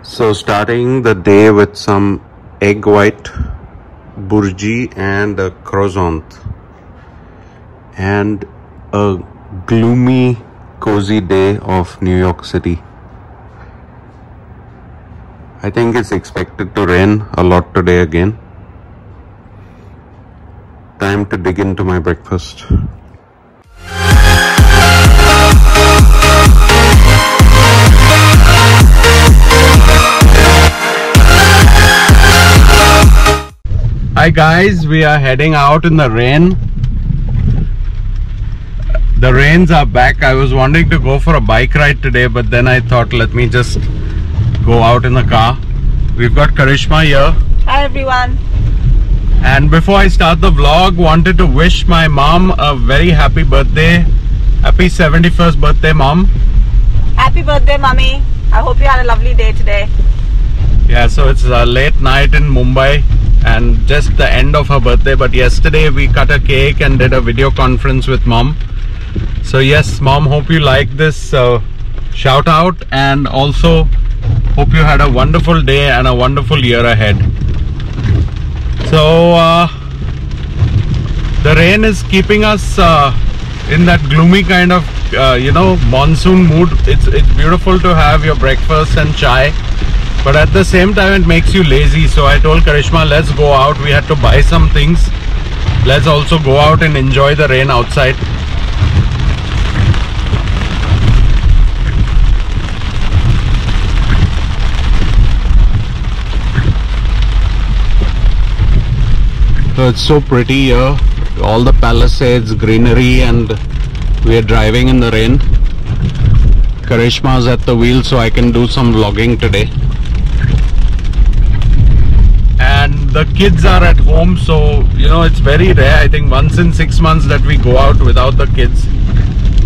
So starting the day with some egg white burji and a croissant and a gloomy cozy day of New York City. I think it's expected to rain a lot today again. Time to dig into my breakfast. Hi guys, we are heading out in the rain. The rains are back. I was wanting to go for a bike ride today, but then I thought let me just go out in the car. We've got Karishma here. Hi everyone. And before I start the vlog, wanted to wish my mom a very happy birthday. Happy 71st birthday, mom. Happy birthday, mommy. I hope you had a lovely day today. Yeah, so it's a late night in Mumbai and just the end of her birthday, but yesterday we cut a cake and did a video conference with mom. So yes, mom, hope you like this shout out, and also hope you had a wonderful day and a wonderful year ahead. So the rain is keeping us in that gloomy kind of monsoon mood. It's beautiful to have your breakfast and chai, but at the same time it makes you lazy. So I told Karishma, let's go out. We had to buy some things. Let's also go out and enjoy the rain outside. So it's so pretty here, all the palisades, greenery, and we are driving in the rain. Karishma's at the wheel, so I can do some vlogging today. And the kids are at home, so it's very rare. I think once in 6 months that we go out without the kids.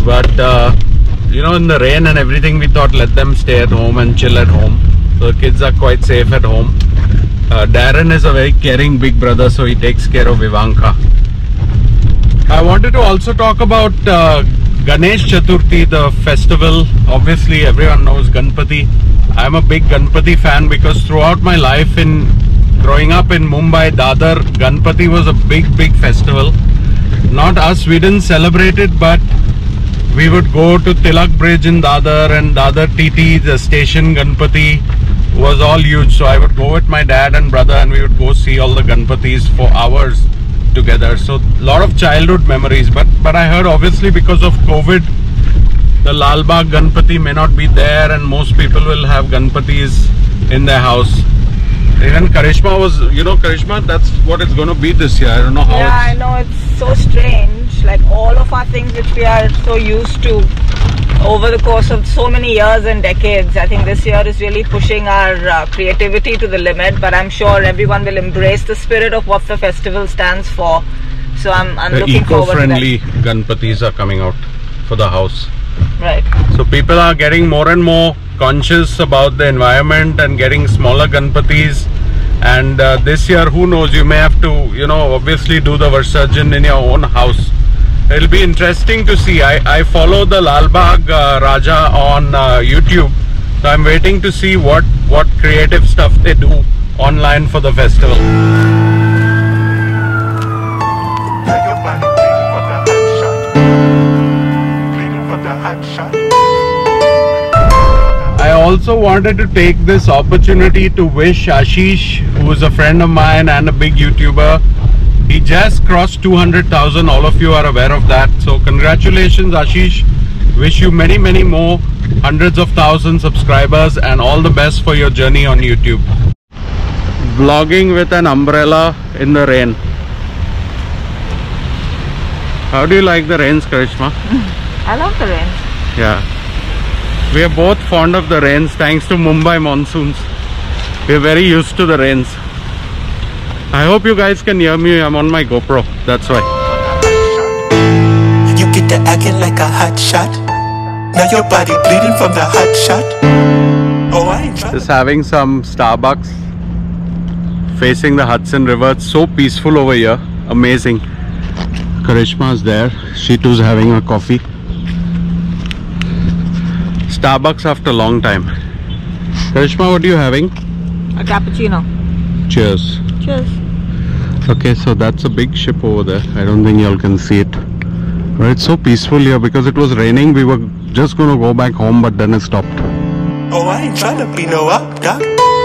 But in the rain and everything, we thought let them stay at home and chill at home. So the kids are quite safe at home. Darren is a very caring big brother, so he takes care of Ivanka. I wanted to also talk about Ganesh Chaturthi, the festival. Obviously everyone knows Ganpati. I'm a big Ganpati fan because throughout my life growing up in Mumbai, Dadar, Ganpati was a big festival. Not us, we didn't celebrate it, but we would go to Tilak Bridge in Dadar, and Dadar TT, the station Ganpati was all huge. So I would go with my dad and brother and we would go see all the Ganpatis for hours together. So a lot of childhood memories, but I heard obviously because of COVID the Lal Bagh Ganpati may not be there and most people will have Ganpatis in their house. Even Karishma was, Karishma, that's what it's going to be this year. I don't know how. Yeah, I know, it's so strange. Like all of our things which we are so used to over the course of so many years and decades, I think this year is really pushing our creativity to the limit. But I'm sure everyone will embrace the spirit of what the festival stands for. So I'm looking forward to that. Eco-friendly Ganpatis are coming out for the house. Right. So people are getting more and more conscious about the environment and getting smaller Ganpatis. And this year, who knows, you may have to, obviously do the Varsarjan in your own house. It'll be interesting to see. I follow the Lal Bagh Raja on YouTube. So I'm waiting to see what creative stuff they do online for the festival. I also wanted to take this opportunity to wish Ashish, who is a friend of mine and a big YouTuber. He just crossed 200,000. All of you are aware of that. So congratulations, Ashish. Wish you many more hundreds of thousands subscribers and all the best for your journey on YouTube. Vlogging with an umbrella in the rain. How do you like the rains, Karishma? I love the rain. Yeah. We are both fond of the rains thanks to Mumbai monsoons. We are very used to the rains. I hope you guys can hear me. I'm on my GoPro, that's why. You get to acting like a hot shot. Now your body bleeding from the hot shot. Oh, I ain't trying. Just having some Starbucks facing the Hudson River. It's so peaceful over here. Amazing. Karishma's there. She too's having a coffee. Starbucks after a long time. Karishma, what are you having? A cappuccino. Cheers. Cheers. Okay, so that's a big ship over there. I don't think y'all can see it. But it's so peaceful here because it was raining. We were just going to go back home, but then it stopped. Oh, I ain't tryna be no up, doc.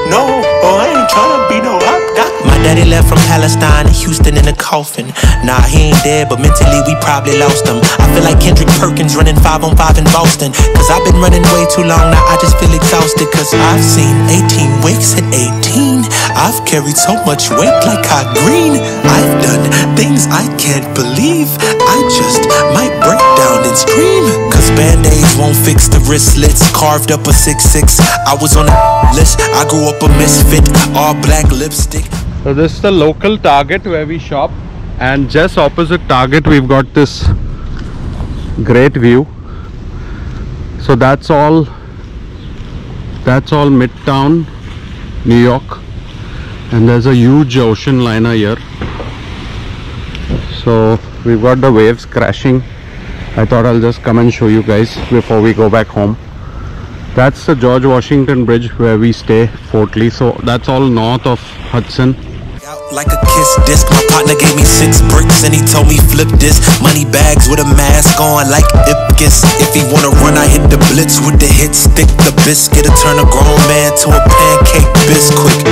No, oh, I ain't tryna be no up, doc. My daddy left from Palestine and Houston in a coffin. Nah, he ain't dead, but mentally we probably lost him. I feel like Kendrick Perkins running 5-on-5 in Boston. Cause I've been running way too long, now I just feel exhausted. Cause I've seen 18 weeks at 18. I've carried so much weight like Hot Green. I've done things I can't believe. I just might break down and scream. Cause band-aids won't fix the wristlets. Carved up a 6'6". I was on the list. I grew up a misfit. All black lipstick. So this is the local Target where we shop, and just opposite Target we've got this great view. So that's all Midtown New York, and there's a huge ocean liner here. So we've got the waves crashing. I thought I'll just come and show you guys before we go back home. That's the George Washington Bridge where we stay, Fort Lee. So that's all north of Hudson. Like a kiss disc, my partner gave me 6 bricks and he told me flip this. Money bags with a mask on like Ipkiss. If he wanna run, I hit the blitz with the hit stick. The biscuit to turn a grown man to a pancake biscuit.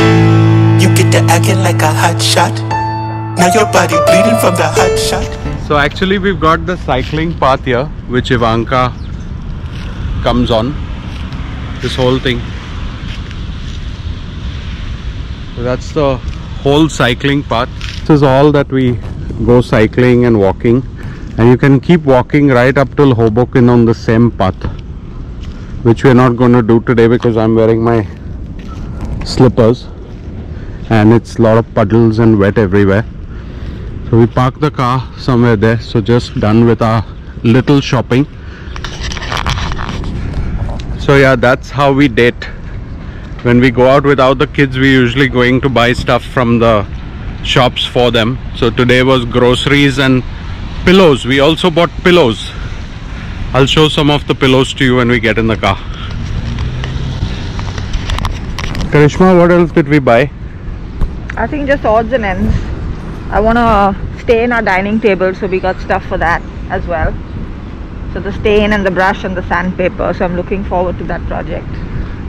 You get to acting like a hot shot. Now your body bleeding from the hot shot. So actually we've got the cycling path here, which Ivanka comes on. This whole thing. So that's the whole cycling path. This is all that we go cycling and walking, and you can keep walking right up till Hoboken on the same path, which we're not going to do today because I'm wearing my slippers and it's a lot of puddles and wet everywhere. So we park the car somewhere there. So just done with our little shopping. So yeah, that's how we date. When we go out without the kids, we're usually going to buy stuff from the shops for them. So today was groceries and pillows. We also bought pillows. I'll show some of the pillows to you when we get in the car. Karishma, what else did we buy? I think just odds and ends. I want to stain our dining table, so we got stuff for that as well. So the stain and the brush and the sandpaper. So I'm looking forward to that project.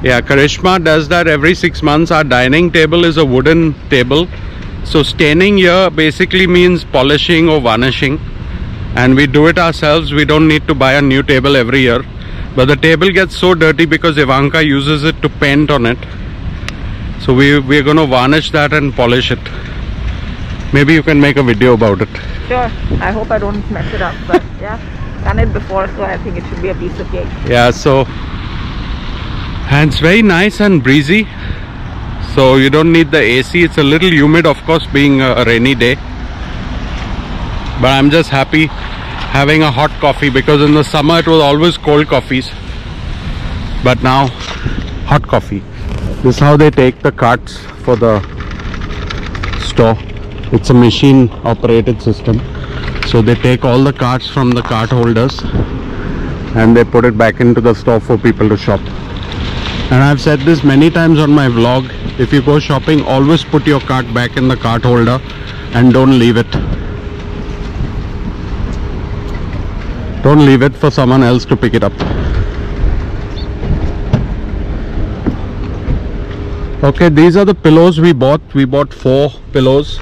Yeah, Karishma does that every 6 months. Our dining table is a wooden table. So staining here basically means polishing or varnishing. And we do it ourselves. We don't need to buy a new table every year. But the table gets so dirty because Ivanka uses it to paint on it. So we're going to varnish that and polish it. Maybe you can make a video about it. Sure. I hope I don't mess it up. But yeah, done it before, so I think it should be a piece of cake. Yeah, so... and it's very nice and breezy, so you don't need the AC. It's a little humid, of course, being a rainy day, but I'm just happy having a hot coffee, because in the summer it was always cold coffees, but now hot coffee. This is how they take the carts for the store. It's a machine operated system, so they take all the carts from the cart holders and they put it back into the store for people to shop. And I've said this many times on my vlog, if you go shopping, always put your cart back in the cart holder and don't leave it. Don't leave it for someone else to pick it up. Okay, these are the pillows we bought. We bought 4 pillows.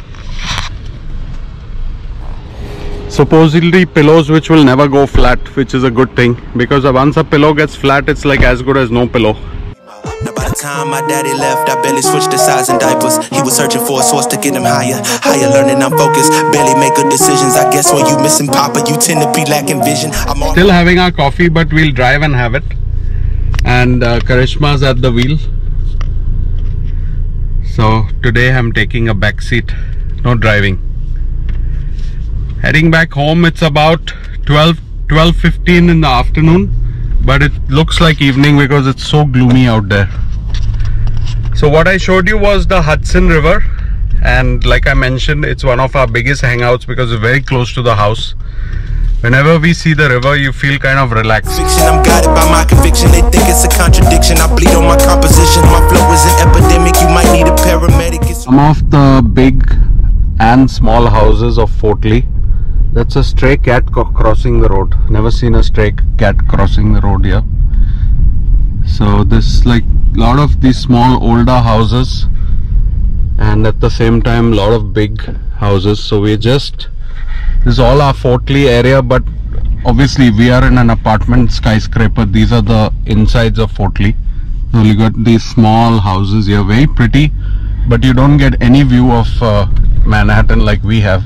Supposedly pillows which will never go flat, which is a good thing, because once a pillow gets flat, it's like as good as no pillow. Now by the time my daddy left, I barely switched the size and diapers. He was searching for a source to get him higher. Higher learning, I'm focused. Barely make good decisions. I guess when you missing Papa, you tend to be lacking vision. I'm all still having our coffee, but we'll drive and have it. And Karishma's at the wheel. So today I'm taking a back seat, no driving. Heading back home, it's about 12:15 in the afternoon. But it looks like evening because it's so gloomy out there. So what I showed you was the Hudson River, and like I mentioned, it's one of our biggest hangouts because it's very close to the house. Whenever we see the river, you feel kind of relaxed. Fiction, I'm guided by my conviction. They think it's a contradiction. I bleed on my composition. My flow is an epidemic. You might need a paramedic. Some of the big and small houses of Fort Lee. That's a stray cat crossing the road. Never seen a stray cat crossing the road here. So this like a lot of these small older houses, and at the same time lot of big houses. So we just, this is all our Fort Lee area, but obviously we are in an apartment skyscraper. These are the insides of Fort Lee. So you got these small houses here, very pretty, but you don't get any view of Manhattan like we have.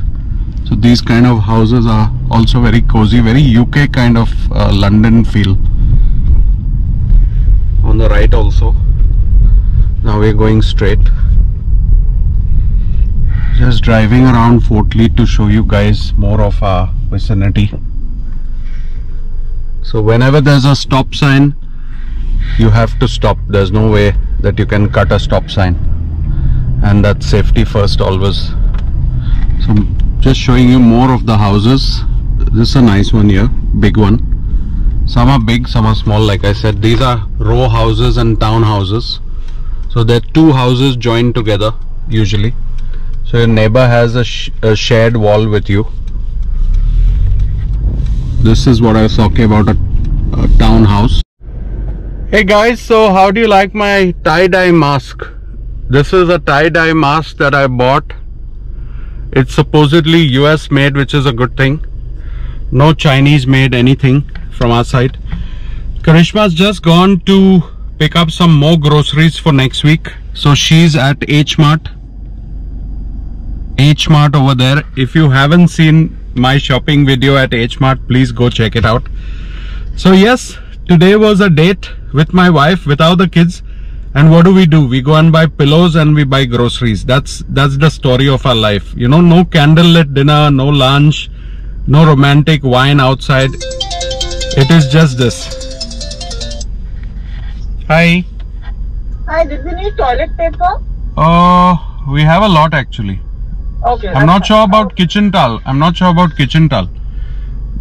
So these kind of houses are also very cozy, very UK kind of London feel. On the right also. Now we're going straight. Just driving around Fort Lee to show you guys more of our vicinity. So whenever there's a stop sign, you have to stop. There's no way that you can cut a stop sign, and that's safety first always. So just showing you more of the houses. This is a nice one here, big one. Some are big, some are small. Like I said, these are row houses and townhouses. So they're two houses joined together usually. So your neighbor has a shared wall with you. This is what I was talking about, a townhouse. Hey guys, so how do you like my tie-dye mask? This is a tie-dye mask that I bought. It's supposedly US made, which is a good thing. No Chinese made anything from our side. Karishma's just gone to pick up some more groceries for next week. So she's at H Mart over there. If you haven't seen my shopping video at H Mart, please go check it out. So yes, today was a date with my wife without the kids. And what do? We go and buy pillows and we buy groceries. That's the story of our life. You know, no candlelit dinner, no lunch, no romantic wine outside. It is just this. Hi. Hi, did we need toilet paper? We have a lot actually. Okay. I'm not sure about kitchen towel.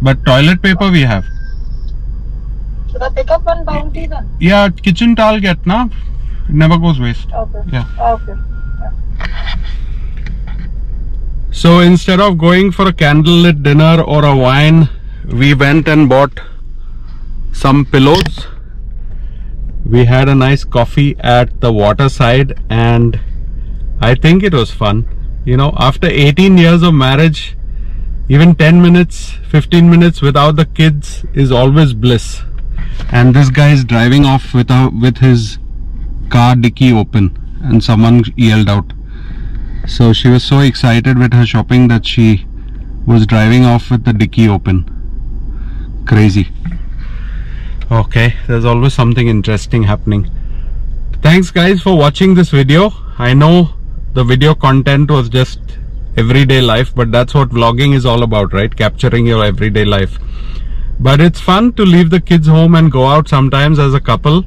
But toilet paper we have. Should I pick up one Bounty then? Yeah, kitchen towel get na. It never goes waste. Okay. Yeah. Okay. So instead of going for a candlelit dinner or a wine, we went and bought some pillows. We had a nice coffee at the waterside and I think it was fun. You know, after 18 years of marriage, even 10 minutes, 15 minutes without the kids is always bliss. And this guy is driving off with his car dicky open and someone yelled out. So she was so excited with her shopping that she was driving off with the dicky open. Crazy. Okay, there's always something interesting happening. Thanks guys for watching this video. I know the video content was just everyday life, but that's what vlogging is all about, right? Capturing your everyday life. But it's fun to leave the kids home and go out sometimes as a couple.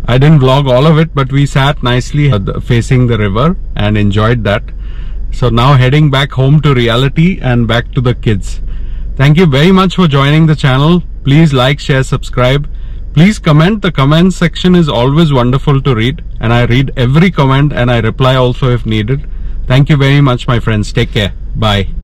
I didn't vlog all of it, but we sat nicely facing the river and enjoyed that. So now heading back home to reality and back to the kids. Thank you very much for joining the channel. Please like, share, subscribe. Please comment. The comment section is always wonderful to read, and I read every comment and I reply also if needed. Thank you very much, my friends. Take care. Bye.